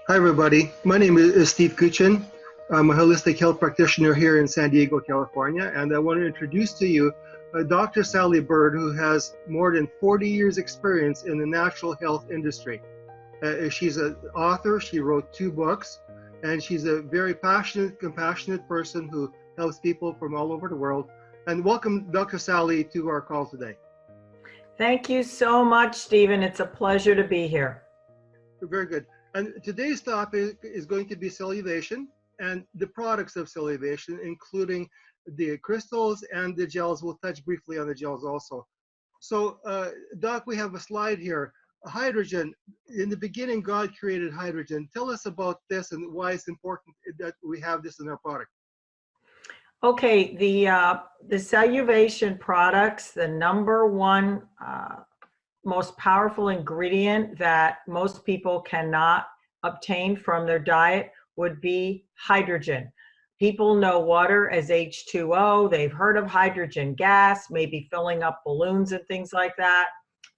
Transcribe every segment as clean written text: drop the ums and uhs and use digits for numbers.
Hi, everybody. My name is Steve Kuchin. I'm a holistic health practitioner here in San Diego, California, and I want to introduce to you Dr. Sally Byrd, who has more than 40 years experience in the natural health industry. She's an author, she wrote 2 books, and she's a very passionate, compassionate person who helps people from all over the world. And welcome, Dr. Sally, to our call today. Thank you so much, Stephen. It's a pleasure to be here. Very good. And today's topic is going to be celluvation and the products of celluvation, including the crystals and the gels. We'll touch briefly on the gels also. So, Doc, we have a slide here. Hydrogen. In the beginning, God created hydrogen. Tell us about this and why it's important that we have this in our product. Okay, the celluvation products, the number one most powerful ingredient that most people cannot obtain from their diet would be hydrogen. People know water as H2O. They've heard of hydrogen gas, maybe filling up balloons and things like that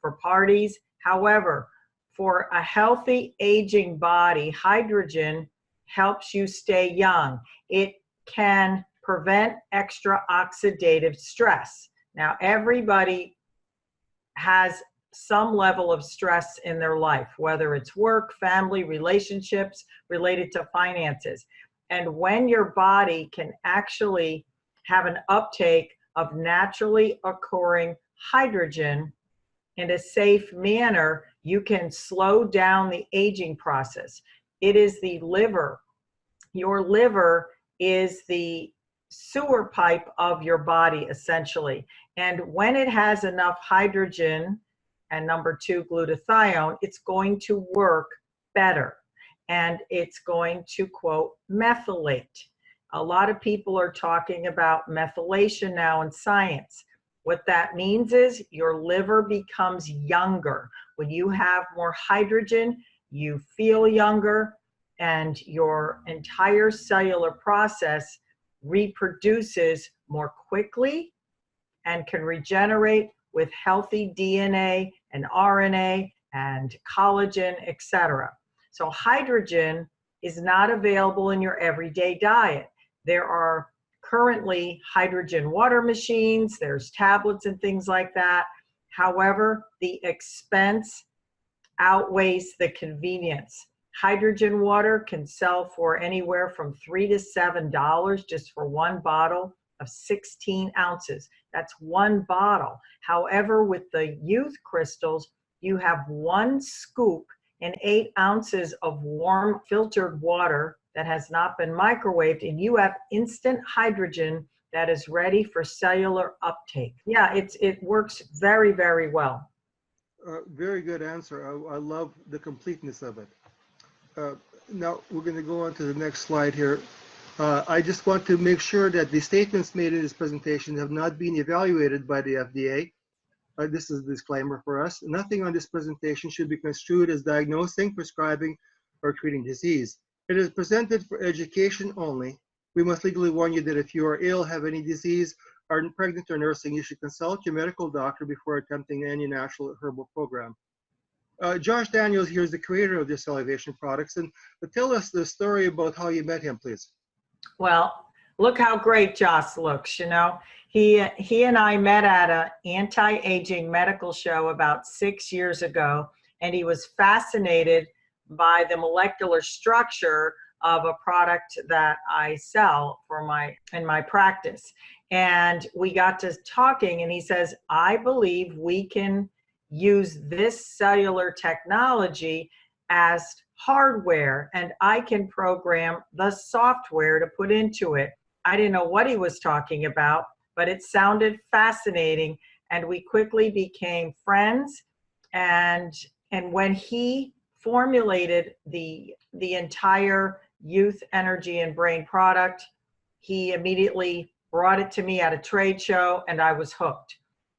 for parties. However, for a healthy aging body, hydrogen helps you stay young. It can prevent extra oxidative stress. Now, everybody has some level of stress in their life, whether it's work, family, relationships, related to finances. And when your body can actually have an uptake of naturally occurring hydrogen in a safe manner, you can slow down the aging process. It is the liver. Your liver is the sewer pipe of your body, essentially. And when it has enough hydrogen and number 2, glutathione, it's going to work better. And it's going to, quote, methylate. A lot of people are talking about methylation now in science. What that means is your liver becomes younger. When you have more hydrogen, you feel younger, and your entire cellular process reproduces more quickly and can regenerate with healthy DNA and RNA and collagen, etc. So hydrogen is not available in your everyday diet. There are currently hydrogen water machines, there's tablets and things like that. However, the expense outweighs the convenience. Hydrogen water can sell for anywhere from $3 to $7 just for one bottle of 16 ounces. That's one bottle. However, with the youth crystals, you have 1 scoop and 8 ounces of warm filtered water that has not been microwaved, and you have instant hydrogen that is ready for cellular uptake. Yeah, it works very, very well. Very good answer. I love the completeness of it. Now we're going to go on to the next slide here. I just want to make sure that the statements made in this presentation have not been evaluated by the FDA. This is a disclaimer for us. Nothing on this presentation should be construed as diagnosing, prescribing, or treating disease. It is presented for education only. We must legally warn you that if you are ill, have any disease, are pregnant or nursing, you should consult your medical doctor before attempting any natural herbal program. Josh Daniels here is the creator of the celluvation products, and tell us the story about how you met him, please. Well, look how great Josh looks, you know. He and I met at an anti-aging medical show about 6 years ago, and he was fascinated by the molecular structure of a product that I sell in my practice. And we got to talking, and he says, I believe we can use this cellular technology as hardware, and I can program the software to put into it. I didn't know what he was talking about, but it sounded fascinating, and we quickly became friends. And when he formulated the entire youth energy and brain product, he immediately brought it to me at a trade show, and I was hooked.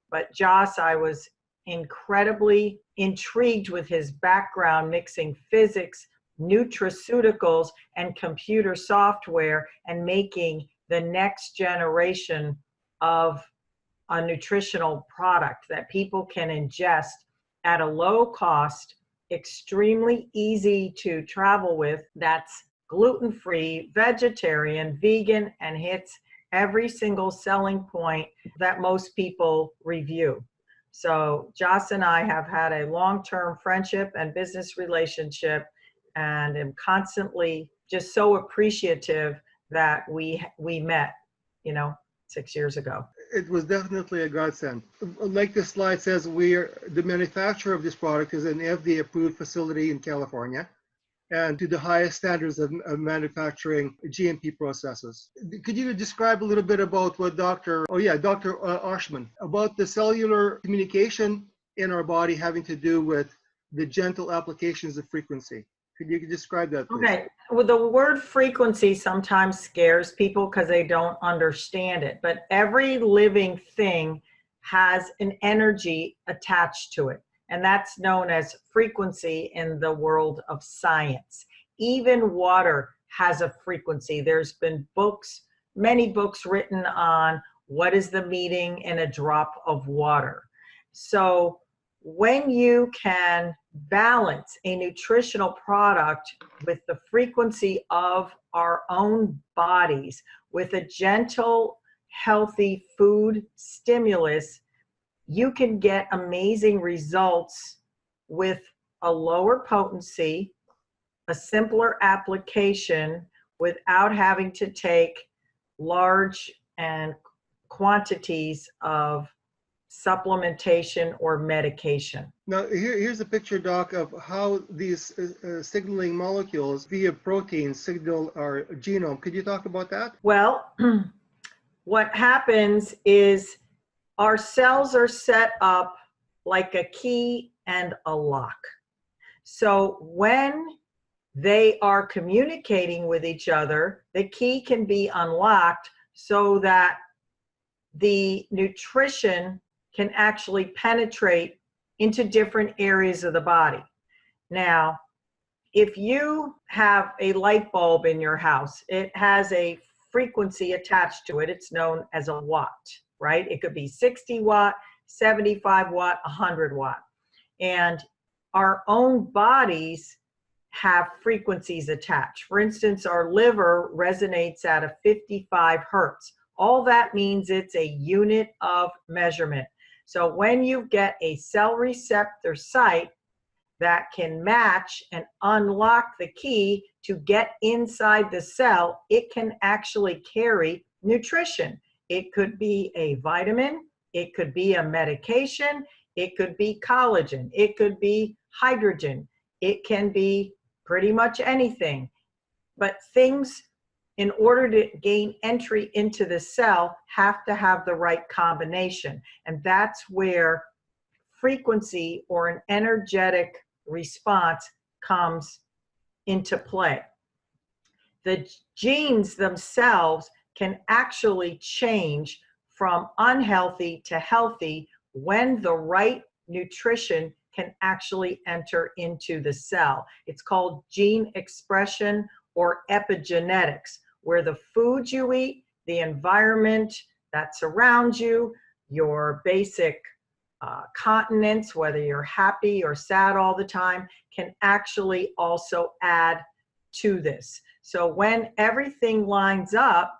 But Josh, I was incredibly intrigued with his background mixing physics, nutraceuticals, and computer software, and making the next generation of a nutritional product that people can ingest at a low cost extremely easy to travel with, that's gluten-free, vegetarian, vegan, and hits every single selling point that most people review. So Joss and I have had a long-term friendship and business relationship, and am constantly just so appreciative that we met, 6 years ago. It was definitely a godsend. Like the slide says, the manufacturer of this product is an FDA-approved facility in California, and to the highest standards of manufacturing GMP processes. Could you describe a little bit about what Dr. Oshman, about the cellular communication in our body having to do with the gentle applications of frequency? Could you describe that, please? Okay. Well, the word frequency sometimes scares people because they don't understand it, but every living thing has an energy attached to it. And that's known as frequency in the world of science. Even water has a frequency. There's been many books written on what is the meaning in a drop of water. So when you can balance a nutritional product with the frequency of our own bodies, with a gentle, healthy food stimulus, you can get amazing results with a lower potency, a simpler application, without having to take large and quantities of supplementation or medication. Now, here's a picture, Doc, of how these signaling molecules via proteins signal our genome. Could you talk about that? Well, what happens is our cells are set up like a key and a lock. So when they are communicating with each other, the key can be unlocked so that the nutrition can actually penetrate into different areas of the body. Now, if you have a light bulb in your house, it has a frequency attached to it. It's known as a watt, right? It could be 60 watt, 75 watt, 100 watt. And our own bodies have frequencies attached. For instance, our liver resonates at a 55 hertz. All that means it's a unit of measurement. So when you get a cell receptor site that can match and unlock the key to get inside the cell, it can actually carry nutrition. It could be a vitamin, it could be a medication, it could be collagen, it could be hydrogen, it can be pretty much anything. But things, in order to gain entry into the cell, have to have the right combination. And that's where frequency or an energetic response comes into play. The genes themselves can actually change from unhealthy to healthy when the right nutrition can actually enter into the cell. It's called gene expression or epigenetics, where the foods you eat, the environment that surrounds you, your basic continence, whether you're happy or sad all the time, can actually also add to this. So when everything lines up,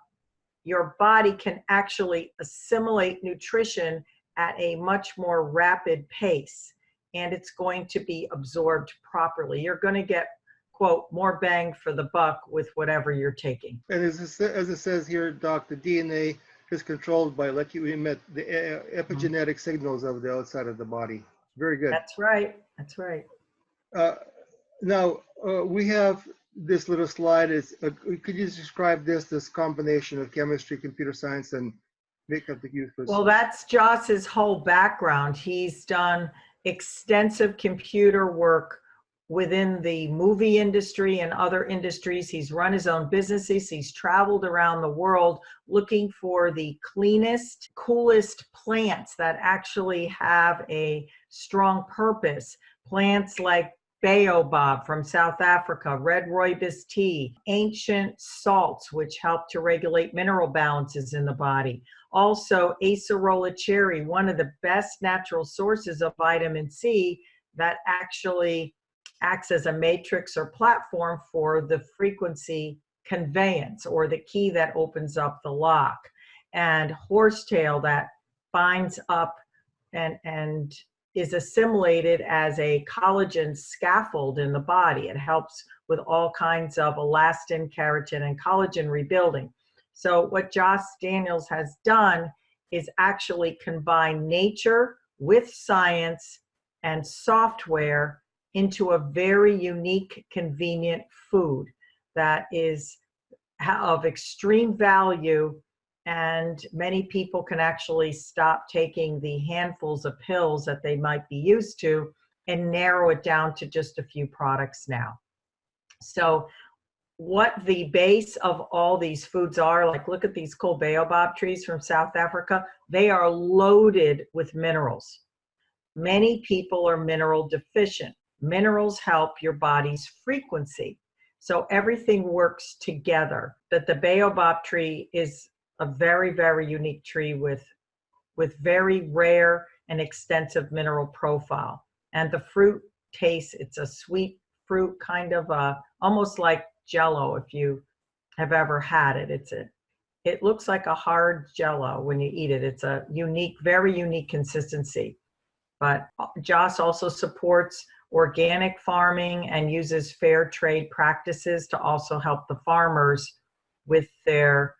your body can actually assimilate nutrition at a much more rapid pace, and it's going to be absorbed properly. You're going to get, quote, more bang for the buck with whatever you're taking. And as it says here, Doc, the DNA is controlled by, like you emit, the epigenetic signals of the outside of the body. Very good. That's right. That's right. Now, we have this little slide. Could you describe this combination of chemistry, computer science, and makeup that you use? Well, that's Joss's whole background. He's done extensive computer work within the movie industry and other industries. He's run his own businesses. He's traveled around the world looking for the cleanest, coolest plants that actually have a strong purpose. Plants like baobab from South Africa, red rooibos tea, ancient salts, which help to regulate mineral balances in the body. Also, acerola cherry, one of the best natural sources of vitamin C that actually acts as a matrix or platform for the frequency conveyance, or the key that opens up the lock, and horsetail that binds up and is assimilated as a collagen scaffold in the body. It helps with all kinds of elastin, keratin, and collagen rebuilding. So what Josh Daniels has done is actually combine nature with science and software into a very unique, convenient food that is of extreme value, and many people can actually stop taking the handfuls of pills that they might be used to and narrow it down to just a few products now. So what the base of all these foods are, like look at these cool baobab trees from South Africa, they are loaded with minerals. Many people are mineral deficient. Minerals help your body's frequency. So everything works together. That the baobab tree is a very, very unique tree with very rare and extensive mineral profile. And the fruit tastes, it's a sweet fruit, kind of almost like Jello, if you have ever had it. It looks like a hard Jello when you eat it. It's a unique, very unique consistency. But Joss also supports organic farming and uses fair trade practices to also help the farmers with their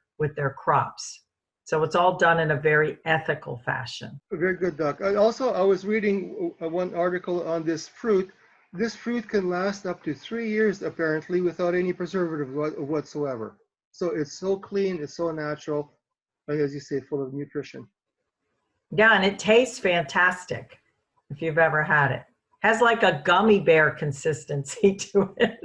crops. So it's all done in a very ethical fashion. Very good, Doc. I was reading one article on this fruit. This fruit can last up to 3 years, apparently, without any preservative whatsoever. So it's so clean, it's so natural, and as you say, full of nutrition. Yeah, and it tastes fantastic if you've ever had it. Has like a gummy bear consistency to it.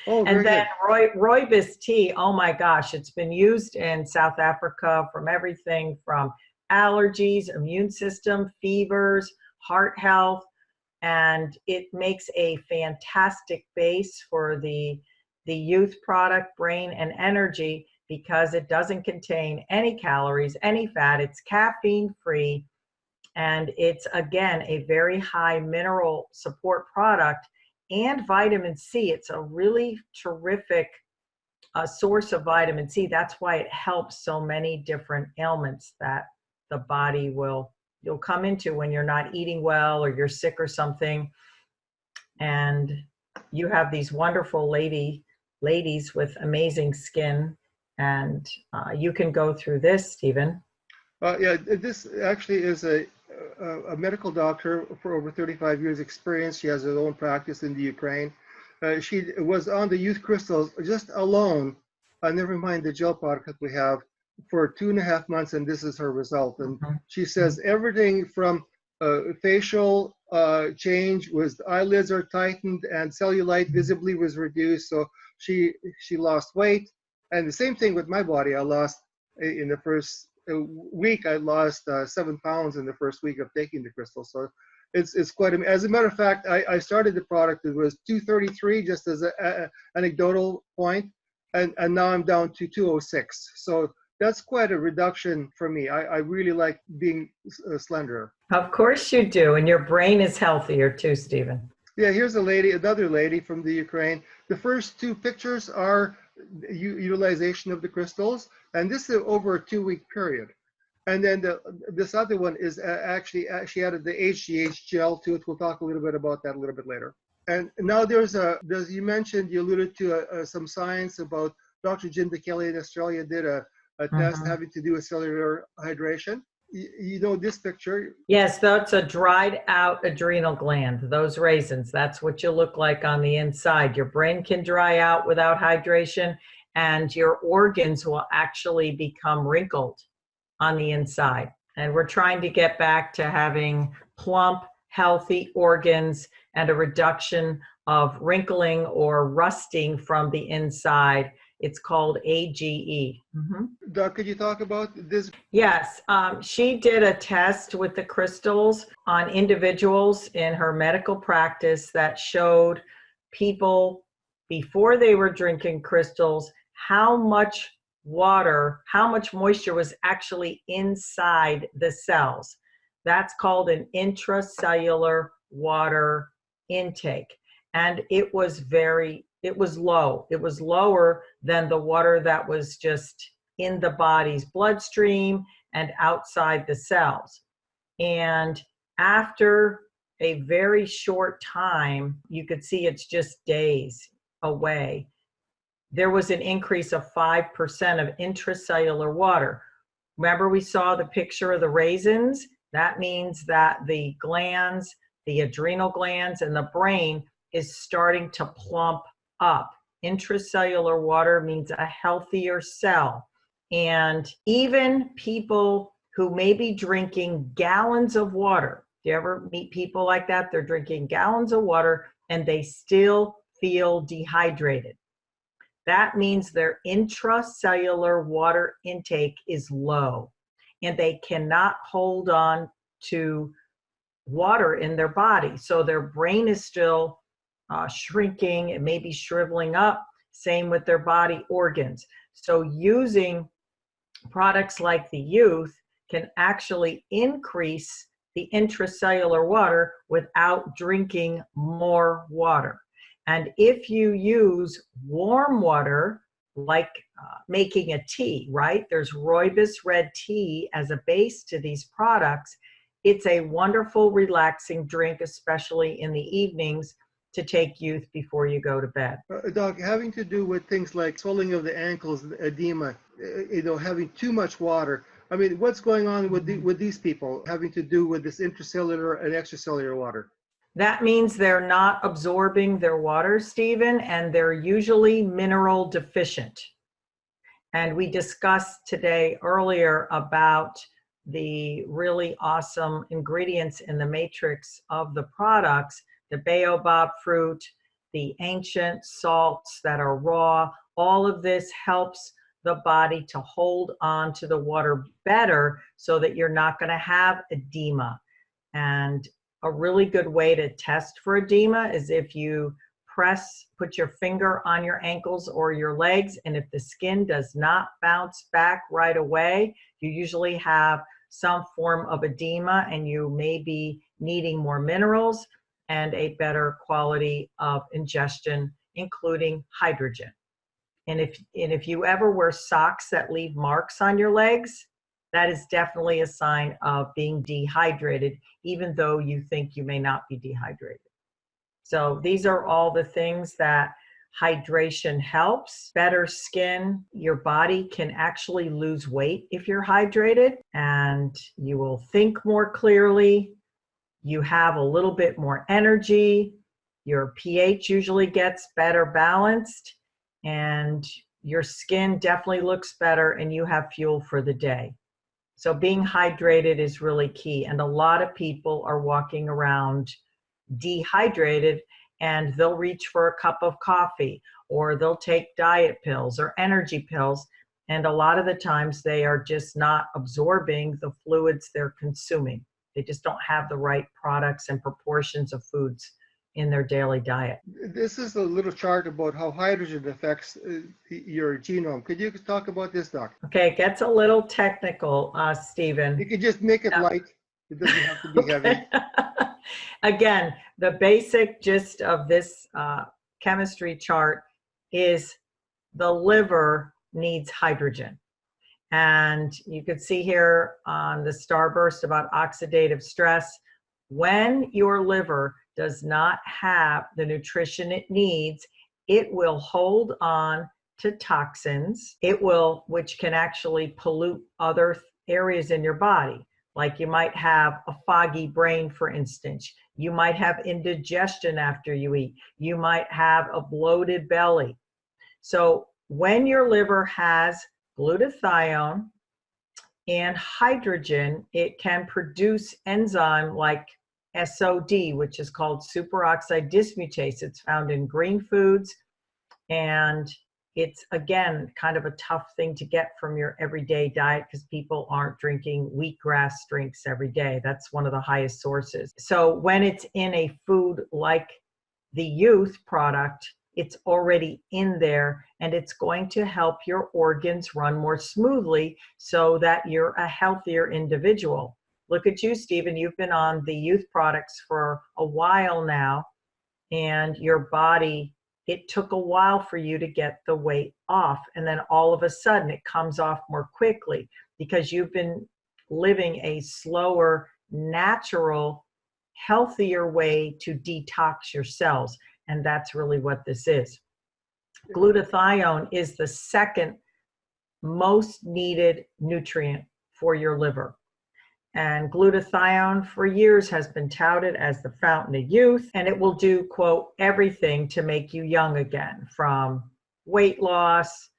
Oh, and then good. rooibos tea, oh my gosh, it's been used in South Africa from everything from allergies, immune system, fevers, heart health, and it makes a fantastic base for the youth product, brain, and energy, because it doesn't contain any calories, any fat, it's caffeine free, and it's, again, a very high mineral support product and vitamin C. It's a really terrific source of vitamin C. That's why it helps so many different ailments that the body you'll come into when you're not eating well or you're sick or something. And you have these wonderful ladies with amazing skin, and you can go through this, Stephen. Yeah, this actually is a medical doctor for over 35 years experience. She has her own practice in the Ukraine. She was on the youth crystals just alone, never mind the gel product that we have, for 2.5 months, and this is her result. And she says everything from facial change was, the eyelids are tightened and cellulite visibly was reduced. So she lost weight. And the same thing with my body. I lost in the first week, I lost 7 pounds in the first week of taking the crystal. So it's quite, as a matter of fact, I started the product, it was 233, just as an anecdotal point, and now I'm down to 206. So that's quite a reduction for me. I really like being slender. Of course you do, and your brain is healthier too, Stephen. Yeah, here's another lady from the Ukraine. The first 2 pictures are utilization of the crystals, and this is over a 2-week period. And then this other one is actually, she added the HGH gel to it. We'll talk a little bit about that a little bit later. And now as you mentioned, you alluded to some science about Dr. Jim DeKelly in Australia did a test having to do with cellular hydration. You know this picture? Yes, that's a dried out adrenal gland, those raisins. That's what you look like on the inside. Your brain can dry out without hydration, and your organs will actually become wrinkled on the inside. And we're trying to get back to having plump, healthy organs and a reduction of wrinkling or rusting from the inside. It's called AGE. Doc, could you talk about this? Yes, she did a test with the crystals on individuals in her medical practice that showed people before they were drinking crystals how much water, how much moisture was actually inside the cells. That's called an intracellular water intake. and it was low. It was lower than the water that was just in the body's bloodstream and outside the cells. And after a very short time, you could see it's just days away, there was an increase of 5% of intracellular water. Remember, we saw the picture of the raisins? That means that the glands, the adrenal glands, and the brain is starting to plump up. Intracellular water means a healthier cell. And even people who may be drinking gallons of water, do you ever meet people like that? They're drinking gallons of water and they still feel dehydrated. That means their intracellular water intake is low and they cannot hold on to water in their body. So their brain is still shrinking, it may be shriveling up, same with their body organs. So using products like the Youth can actually increase the intracellular water without drinking more water. And if you use warm water, like making a tea, right? There's rooibos red tea as a base to these products. It's a wonderful, relaxing drink, especially in the evenings, to take Youth before you go to bed. Doc, having to do with things like swelling of the ankles, edema, having too much water. I mean, what's going on with these people having to do with this intracellular and extracellular water? That means they're not absorbing their water, Stephen, and they're usually mineral deficient. And we discussed today earlier about the really awesome ingredients in the matrix of the products, the baobab fruit, the ancient salts that are raw. All of this helps the body to hold on to the water better so that you're not going to have edema. And a really good way to test for edema is if you put your finger on your ankles or your legs, and if the skin does not bounce back right away, you usually have some form of edema and you may be needing more minerals and a better quality of ingestion, including hydrogen. And if you ever wear socks that leave marks on your legs, that is definitely a sign of being dehydrated, even though you think you may not be dehydrated. So these are all the things that hydration helps. Better skin, your body can actually lose weight if you're hydrated, and you will think more clearly. You have a little bit more energy. Your pH usually gets better balanced, and your skin definitely looks better, and you have fuel for the day. So being hydrated is really key. And a lot of people are walking around dehydrated, and they'll reach for a cup of coffee, or they'll take diet pills or energy pills. And a lot of the times they are just not absorbing the fluids they're consuming. They just don't have the right products and proportions of foods in their daily diet. This is a little chart about how hydrogen affects your genome. Could you talk about this, Doc? Okay, it gets a little technical, Stephen. You could just make it light. It doesn't have to be heavy. Again, the basic gist of this chemistry chart is the liver needs hydrogen. And you can see here on the starburst about oxidative stress, when your liver does not have the nutrition it needs, it will hold on to toxins, which can actually pollute other areas in your body. Like you might have a foggy brain, for instance. You might have indigestion after you eat. You might have a bloated belly. So when your liver has glutathione and hydrogen, it can produce enzyme like SOD, which is called superoxide dismutase. It's found in green foods, and it's, again, kind of a tough thing to get from your everyday diet because people aren't drinking wheatgrass drinks every day. That's one of the highest sources. So when it's in a food like the Youth product, it's already in there, and it's going to help your organs run more smoothly so that you're a healthier individual. Look at you, Stephen. You've been on the Youth products for a while now, and your body, it took a while for you to get the weight off. And then all of a sudden it comes off more quickly because you've been living a slower, natural, healthier way to detox your cells. And that's really what this is. Glutathione is the second most needed nutrient for your liver. And glutathione for years has been touted as the fountain of youth, and it will do, quote, everything to make you young again, from weight loss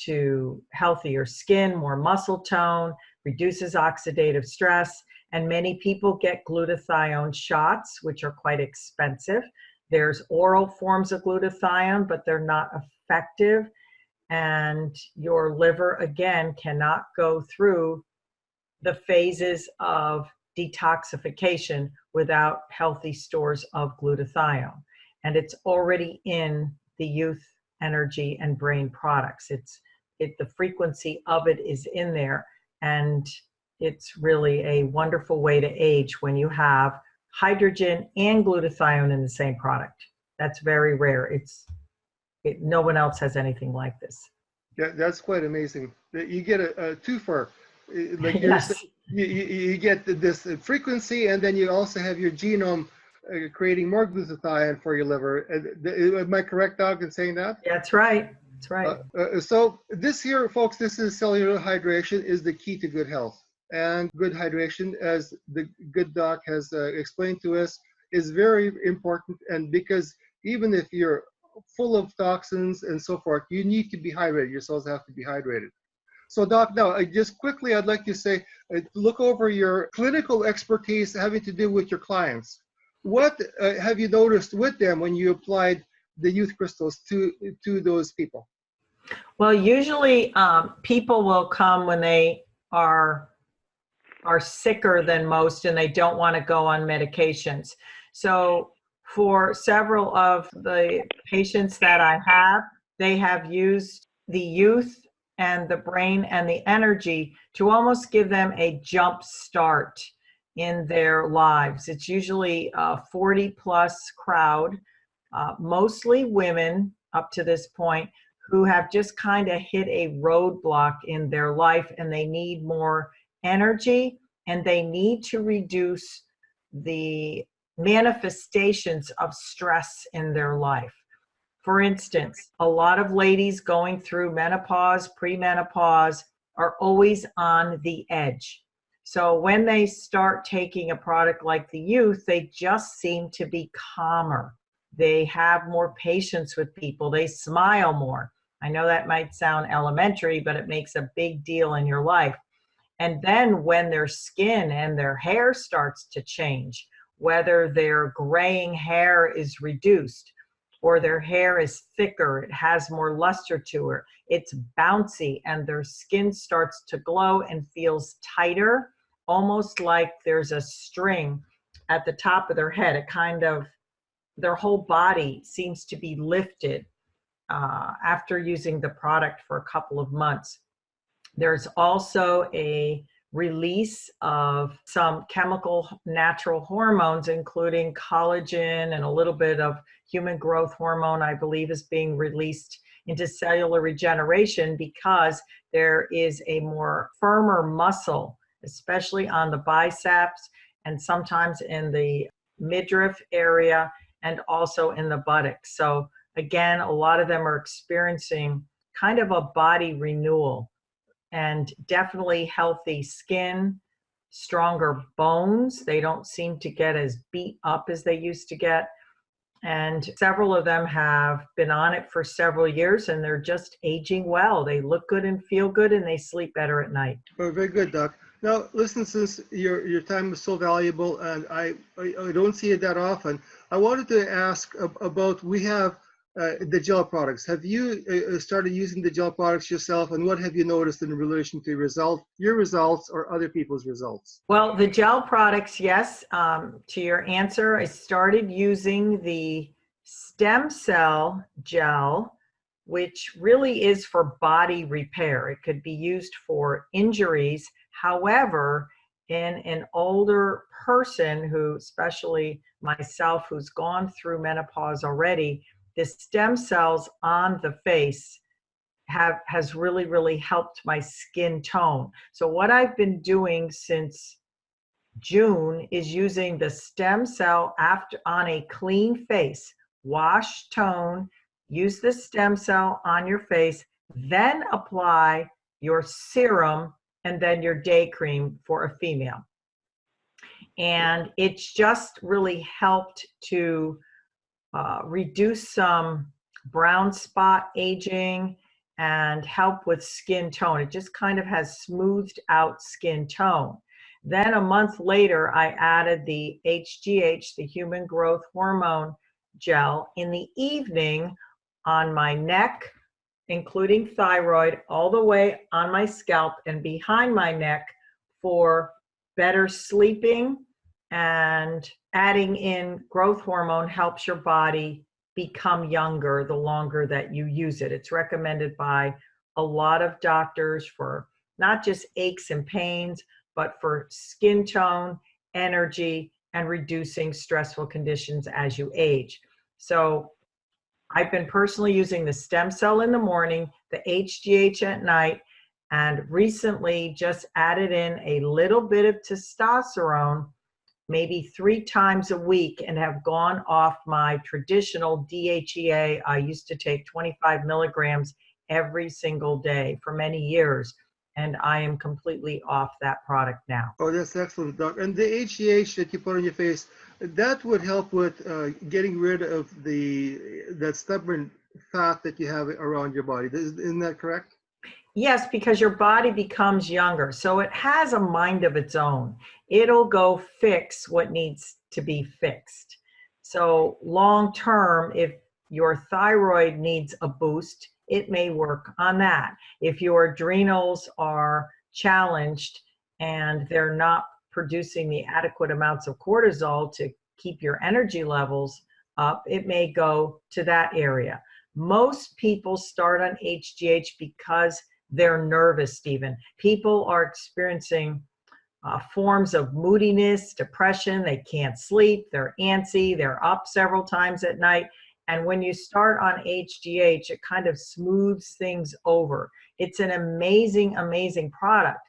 to healthier skin, more muscle tone, reduces oxidative stress, and many people get glutathione shots, which are quite expensive. There's oral forms of glutathione, but they're not effective, and your liver, again, cannot go through the phases of detoxification without healthy stores of glutathione. And it's already in the youth energy and brain products. The frequency of it is in there, and it's really a wonderful way to age when you have hydrogen and glutathione in the same product. That's very rare. No one else has anything like this. Yeah, that's quite amazing. You get a twofer. Like yes. you get this frequency, and then you also have your genome creating more glutathione for your liver. Am I correct, Doc, in saying that? That's right. That's right. So this here, folks, this is cellular hydration is the key to good health. And good hydration, as the good doc has explained to us, is very important. And because even if you're full of toxins and so forth, you need to be hydrated. Your cells have to be hydrated. So Doc, now just quickly, I'd like to say, look over your clinical expertise having to do with your clients. What have you noticed with them when you applied the youth crystals to those people? Well, usually people will come when they are sicker than most and they don't want to go on medications. So for several of the patients that I have, they have used the youth and the brain and the energy to almost give them a jump start in their lives. It's usually a 40-plus crowd, mostly women up to this point, who have just kind of hit a roadblock in their life, and they need more energy, and they need to reduce the manifestations of stress in their life. For instance, a lot of ladies going through menopause, premenopause, are always on the edge. So when they start taking a product like the youth, they just seem to be calmer. They have more patience with people. They smile more. I know that might sound elementary, but it makes a big deal in your life. And then when their skin and their hair starts to change, whether their graying hair is reduced or their hair is thicker, it has more luster to it, it's bouncy, and their skin starts to glow and feels tighter, almost like there's a string at the top of their head. It kind of, their whole body seems to be lifted after using the product for a couple of months. There's also a release of some chemical natural hormones, including collagen and a little bit of human growth hormone, I believe, is being released into cellular regeneration because there is a more firmer muscle, especially on the biceps and sometimes in the midriff area and also in the buttocks. So again, a lot of them are experiencing kind of a body renewal, and definitely healthy skin, stronger bones. They don't seem to get as beat up as they used to get. And several of them have been on it for several years, and they're just aging well. They look good and feel good, and they sleep better at night. Oh, very good, Doc. Now, listen, since your time is so valuable, and I don't see it that often, I wanted to ask about, we have the gel products. Have you started using the gel products yourself, and what have you noticed in relation to your results or other people's results? Well, the gel products, yes. To your answer, I started using the StemCell gel, which really is for body repair. It could be used for injuries. However, in an older person who, especially myself, who's gone through menopause already, the stem cells on the face has really, really helped my skin tone. So what I've been doing since June is using the stem cell after on a clean face. Wash, tone, use the stem cell on your face, then apply your serum and then your day cream for a female. And it's just really helped to reduce some brown spot aging and help with skin tone. It just kind of has smoothed out skin tone. Then a month later, I added the HGH, the human growth hormone gel, in the evening on my neck, including thyroid, all the way on my scalp and behind my neck for better sleeping. And adding in growth hormone helps your body become younger the longer that you use it. It's recommended by a lot of doctors for not just aches and pains, but for skin tone, energy, and reducing stressful conditions as you age. So I've been personally using the stem cell in the morning, the HGH at night, and recently just added in a little bit of testosterone maybe 3 times a week and have gone off my traditional DHEA. I used to take 25 milligrams every single day for many years, and I am completely off that product now. Oh, that's excellent, Doc. And the HGH that you put on your face, that would help with getting rid of that stubborn fat that you have around your body. Isn't that correct? Yes, because your body becomes younger. So it has a mind of its own. It'll go fix what needs to be fixed. So long term, if your thyroid needs a boost, it may work on that. If your adrenals are challenged and they're not producing the adequate amounts of cortisol to keep your energy levels up, it may go to that area. Most people start on HGH because they're nervous, Stephen. People are experiencing forms of moodiness, depression. They can't sleep. They're antsy. They're up several times at night. And when you start on HGH, it kind of smooths things over. It's an amazing, amazing product.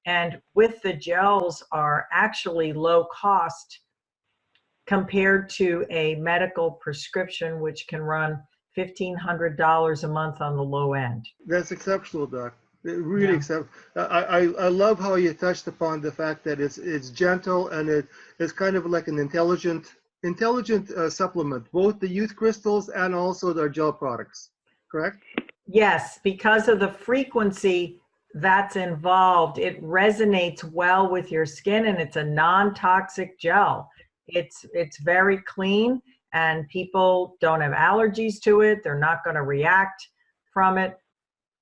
And with the gels are actually low cost compared to a medical prescription, which can run $1,500 a month on the low end. That's exceptional, Doc. Really exceptional. I love how you touched upon the fact that it's gentle and it's kind of like an intelligent supplement, both the youth crystals and also their gel products, correct? Yes, because of the frequency that's involved, it resonates well with your skin, and it's a non-toxic gel. It's very clean, and people don't have allergies to it. They're not going to react from it.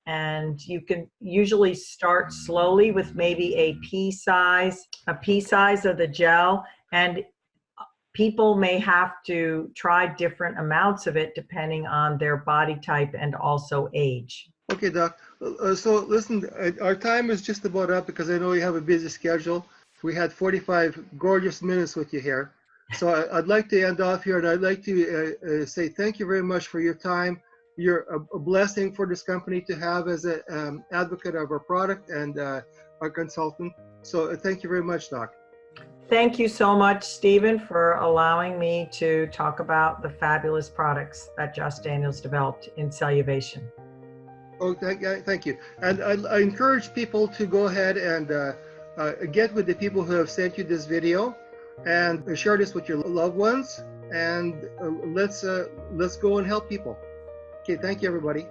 And you can usually start slowly with maybe a pea size of the gel. And people may have to try different amounts of it depending on their body type and also age. Okay, Doc. So listen, our time is just about up because I know you have a busy schedule. We had 45 gorgeous minutes with you here. So I'd like to end off here, and I'd like to say thank you very much for your time. You're a blessing for this company to have as an advocate of our product and our consultant. So thank you very much, Doc. Thank you so much, Stephen, for allowing me to talk about the fabulous products that Josh Daniels developed in Celluvation. Oh, thank you. And I encourage people to go ahead and get with the people who have sent you this video and share this with your loved ones. And let's go and help people. Okay, thank you, everybody.